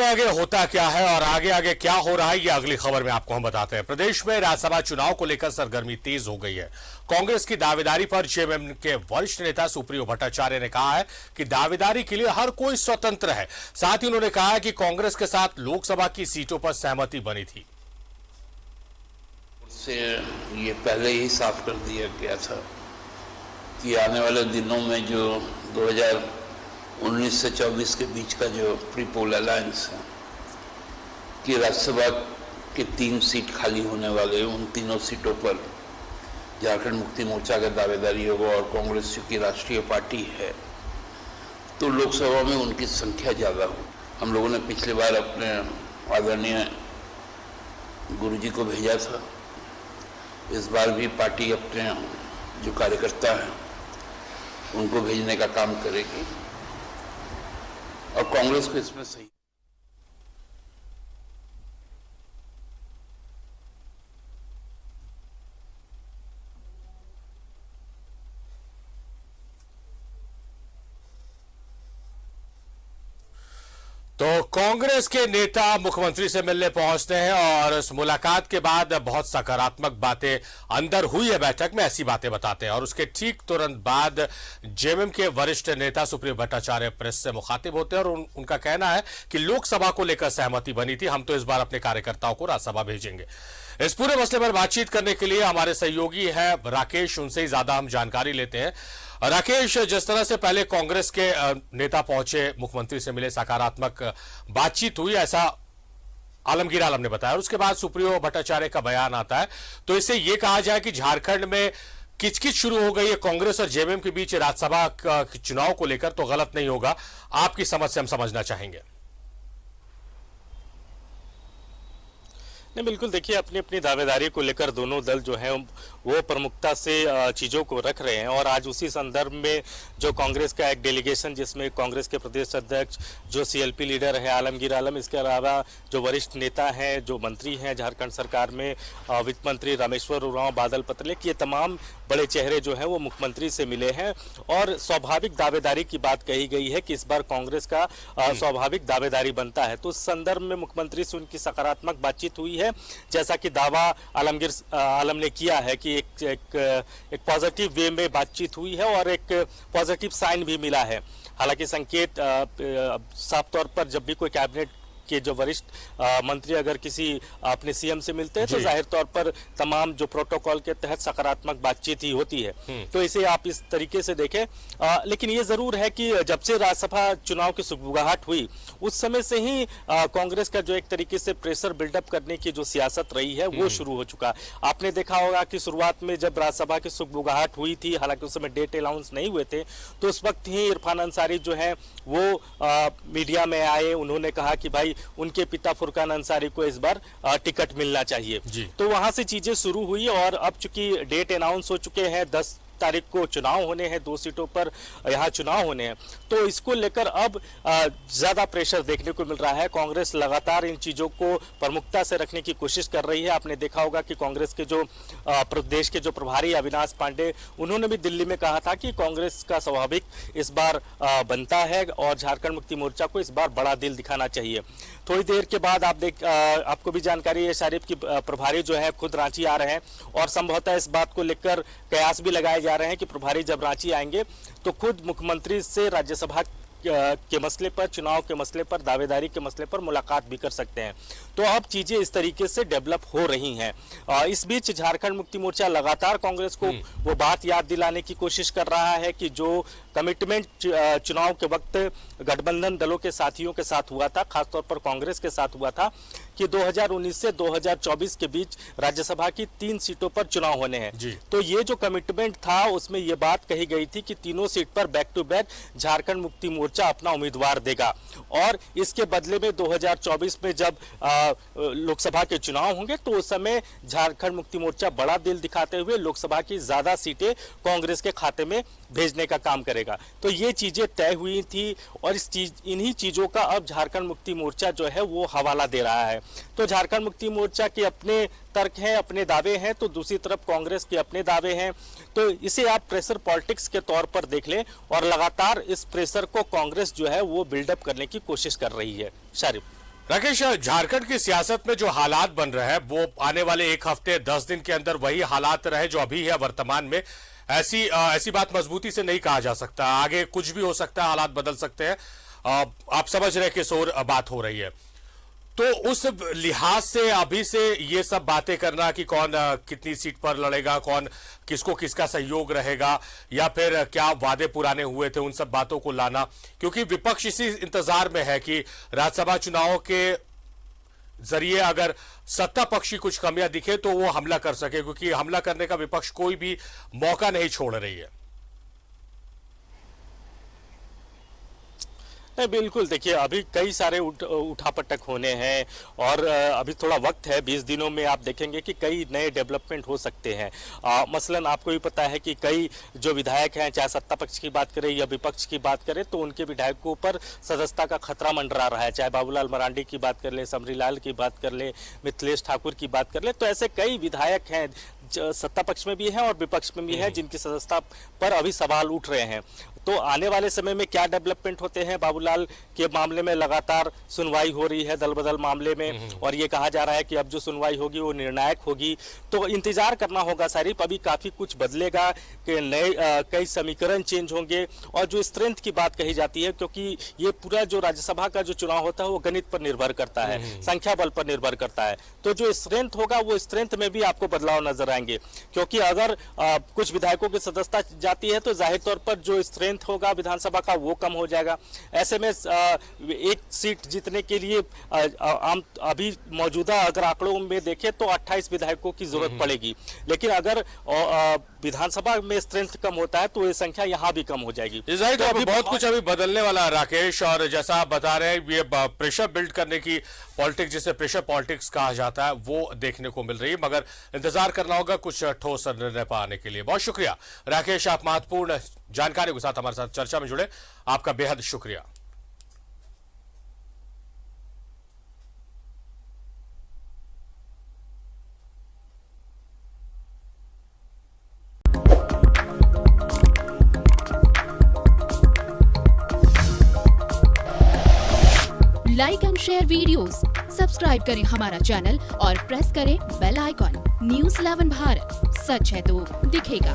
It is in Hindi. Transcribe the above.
आगे आगे होता क्या है और आगे आगे क्या हो रहा है, ये अगली खबर में आपको हम बताते हैं। प्रदेश में राज्यसभा चुनाव को लेकर सरगर्मी तेज हो गई है। कांग्रेस की दावेदारी पर जेएमएम के वरिष्ठ नेता सुप्रियो भट्टाचार्य ने कहा है कि दावेदारी के लिए हर कोई स्वतंत्र है। साथ ही उन्होंने कहा है कि कांग्रेस के साथ लोकसभा की सीटों पर सहमति बनी थी। से ये पहले ही साफ कर दिया गया था कि आने वाले दिनों में जो 2019 से 24 के बीच का जो प्री पोल अलायंस है कि राज्यसभा के 3 सीट खाली होने वाले, उन तीनों सीटों पर झारखंड मुक्ति मोर्चा का दावेदारी होगा और कांग्रेस की राष्ट्रीय पार्टी है तो लोकसभा में उनकी संख्या ज़्यादा हो। हम लोगों ने पिछली बार अपने आदरणीय गुरुजी को भेजा था, इस बार भी पार्टी अपने जो कार्यकर्ता हैं उनको भेजने का काम करेगी और कांग्रेस को इसमें सही। तो कांग्रेस के नेता मुख्यमंत्री से मिलने पहुंचते हैं और इस मुलाकात के बाद बहुत सकारात्मक बातें अंदर हुई है बैठक में, ऐसी बातें बताते हैं। और उसके ठीक तुरंत बाद जेएमएम के वरिष्ठ नेता सुप्रियो भट्टाचार्य प्रेस से मुखातिब होते हैं और उनका कहना है कि लोकसभा को लेकर सहमति बनी थी, हम तो इस बार अपने कार्यकर्ताओं को राज्यसभा भेजेंगे। इस पूरे मसले पर बातचीत करने के लिए हमारे सहयोगी हैं राकेश, उनसे ही ज्यादा हम जानकारी लेते हैं। राकेश, जिस तरह से पहले कांग्रेस के नेता पहुंचे, मुख्यमंत्री से मिले, सकारात्मक बातचीत हुई, ऐसा आलमगीर आलम ने बताया, और उसके बाद सुप्रियो भट्टाचार्य का बयान आता है, तो इससे यह कहा जाए कि झारखंड में किचकिच शुरू हो गई है कांग्रेस और जेएमएम के बीच राज्यसभा चुनाव को लेकर, तो गलत नहीं होगा। आपकी समझ से हम समझना चाहेंगे। नहीं, बिल्कुल। देखिए, अपनी अपनी दावेदारी को लेकर दोनों दल जो है वो प्रमुखता से चीज़ों को रख रहे हैं और आज उसी संदर्भ में जो कांग्रेस का एक डेलीगेशन, जिसमें कांग्रेस के प्रदेश अध्यक्ष जो सीएलपी लीडर है आलमगीर आलम, इसके अलावा जो वरिष्ठ नेता हैं, जो मंत्री हैं झारखंड सरकार में, वित्त मंत्री रामेश्वर उरांव, बादल पत्रलेख, ये तमाम बड़े चेहरे जो हैं वो मुख्यमंत्री से मिले हैं और स्वाभाविक दावेदारी की बात कही गई है कि इस बार कांग्रेस का स्वाभाविक दावेदारी बनता है। तो उस संदर्भ में मुख्यमंत्री से उनकी सकारात्मक बातचीत हुई है, जैसा कि दावा आलमगीर आलम ने किया है कि एक पॉजिटिव वे में बातचीत हुई है और एक पॉजिटिव साइन भी मिला है। हालांकि संकेत साफ तौर पर जब भी कोई कैबिनेट के जो वरिष्ठ मंत्री अगर किसी अपने सीएम से मिलते हैं तो जाहिर तौर पर तमाम जो प्रोटोकॉल के तहत सकारात्मक बातचीत ही होती है, तो इसे आप इस तरीके से देखें। लेकिन ये जरूर है कि जब से राज्यसभा चुनाव की सुगबुगाहट हुई उस समय से ही कांग्रेस का जो एक तरीके से प्रेशर बिल्डअप करने की जो सियासत रही है वो शुरू हो चुका। आपने देखा होगा कि शुरुआत में जब राज्यसभा की सुगबुगाहट हुई थी, हालांकि उस समय डेट अनाउंस नहीं हुए थे, तो उस वक्त ही इरफान अंसारी जो है वो मीडिया में आए, उन्होंने कहा कि भाई उनके पिता फुरकान अंसारी को इस बार टिकट मिलना चाहिए। तो वहां से चीजें शुरू हुई और अब चूंकि डेट अनाउंस हो चुके हैं, 10 तारीख को चुनाव होने हैं, 2 सीटों पर यहाँ चुनाव होने हैं, तो इसको लेकर अब ज्यादा प्रेशर देखने को मिल रहा है। कांग्रेस लगातार इन चीजों को प्रमुखता से रखने की कोशिश कर रही है। आपने देखा होगा कि कांग्रेस के जो प्रदेश के जो प्रभारी अविनाश पांडे, उन्होंने भी दिल्ली में कहा था कि कांग्रेस का स्वाभाविक इस बार बनता है और झारखंड मुक्ति मोर्चा को इस बार बड़ा दिल दिखाना चाहिए। थोड़ी देर के बाद आपको भी जानकारी है शारिफ की प्रभारी जो है खुद रांची आ रहे हैं और संभवतः इस बात को लेकर कयास भी लगाए जा रहे हैं कि प्रभारी जब रांची आएंगे तो खुद मुख्यमंत्री से राज्यसभा के मसले पर, चुनाव के मसले पर, दावेदारी के मसले पर मुलाकात भी कर सकते हैं। तो अब चीजें इस तरीके से डेवलप हो रही हैं। इस बीच झारखंड मुक्ति मोर्चा लगातार कांग्रेस को वो बात याद दिलाने की कोशिश कर रहा है कि जो कमिटमेंट चुनाव के वक्त गठबंधन दलों के साथियों के साथ हुआ था, खासतौर पर कांग्रेस के साथ हुआ था कि 2019 से 2024 के बीच राज्यसभा की 3 सीटों पर चुनाव होने हैं। तो ये जो कमिटमेंट था उसमें ये बात कही गई थी कि तीनों सीट पर back to back Jharkhand Mukti Morcha अपना उम्मीदवार देगा और इसके बदले में 2024 में जब लोकसभा के चुनाव होंगे तो उस समय झारखंड मुक्ति मोर्चा बड़ा दिल दिखाते हुए लोकसभा की ज्यादा सीटें कांग्रेस के खाते में भेजने का काम करेगा। तो ये चीजें तय हुई थी और इन्हीं चीजों का अब झारखंड मुक्ति मोर्चा जो है वो हवाला दे रहा है। तो झारखंड मुक्ति मोर्चा के अपने तर्क हैं, अपने दावे हैं, तो दूसरी तरफ कांग्रेस के अपने दावे हैं। तो इसे आप प्रेशर पॉलिटिक्स के तौर पर देख लें और लगातार इस प्रेशर को कांग्रेस जो है वो बिल्डअप करने की कोशिश कर रही है। शारिफ। राकेश, झारखंड की सियासत में जो हालात बन रहे हैं वो आने वाले एक हफ्ते 10 दिन के अंदर वही हालात रहे जो अभी है वर्तमान में। ऐसी बात मजबूती से नहीं कहा जा सकता, आगे कुछ भी हो सकता है, हालात बदल सकते हैं। आप समझ रहे किस और बात हो रही है, तो उस लिहाज से अभी से ये सब बातें करना कि कौन कितनी सीट पर लड़ेगा, कौन किसको किसका सहयोग रहेगा, या फिर क्या वादे पुराने हुए थे, उन सब बातों को लाना, क्योंकि विपक्ष इसी इंतजार में है कि राज्यसभा चुनाव के जरिए अगर सत्ता पक्ष की कुछ कमियां दिखे तो वो हमला कर सके, क्योंकि हमला करने का विपक्ष कोई भी मौका नहीं छोड़ रही है। नहीं, बिल्कुल देखिए, अभी कई सारे उठापटक होने हैं और अभी थोड़ा वक्त है। 20 दिनों में आप देखेंगे कि कई नए डेवलपमेंट हो सकते हैं। मसलन आपको भी पता है कि कई जो विधायक हैं, चाहे सत्ता पक्ष की बात करें या विपक्ष की बात करें, तो उनके विधायकों पर सदस्यता का खतरा मंडरा रहा है। चाहे बाबूलाल मरांडी की बात कर ले, समरीलाल की बात कर ले, मिथिलेश ठाकुर की बात कर ले, तो ऐसे कई विधायक हैं सत्ता पक्ष में भी हैं और विपक्ष में भी हैं जिनकी सदस्यता पर अभी सवाल उठ रहे हैं। तो आने वाले समय में क्या डेवलपमेंट होते हैं, बाबूलाल के मामले में लगातार सुनवाई हो रही है दल बदल मामले में, और ये कहा जा रहा है कि अब जो सुनवाई होगी वो निर्णायक होगी, तो इंतजार करना होगा। सारिफ, अभी काफी कुछ बदलेगा, कि नए कई समीकरण चेंज होंगे, और जो स्ट्रेंथ की बात कही जाती है, क्योंकि ये पूरा जो राज्यसभा का जो चुनाव होता है वो गणित पर निर्भर करता है, संख्या बल पर निर्भर करता है। तो जो स्ट्रेंथ होगा वो स्ट्रेंथ में भी आपको बदलाव नजर आएंगे, क्योंकि अगर कुछ विधायकों की सदस्यता जाती है तो जाहिर तौर पर जो स्ट्रेंथ होगा विधानसभा का वो कम हो जाएगा। ऐसे में एक सीट जीतने के लिए अभी मौजूदा अगर आंकड़ों में देखें तो 28 विधायकों की जरूरत पड़ेगी, लेकिन अगर विधानसभा में स्ट्रेंथ कम होता है तो ये संख्या यहाँ भी कम हो जाएगी। तो अभी बहुत कुछ अभी बदलने वाला है राकेश, और जैसा आप बता रहे हैं ये प्रेशर बिल्ड करने की पॉलिटिक्स, जिसे प्रेशर पॉलिटिक्स कहा जाता है, वो देखने को मिल रही है, मगर इंतजार करना होगा कुछ ठोस निर्णय पाने के लिए। बहुत शुक्रिया राकेश, आप महत्वपूर्ण जानकारी के साथ हमारे साथ चर्चा में जुड़े, आपका बेहद शुक्रिया। Like and share videos, subscribe करें हमारा चैनल और प्रेस करें बेल आइकॉन। News 11 भारत, सच है तो दिखेगा।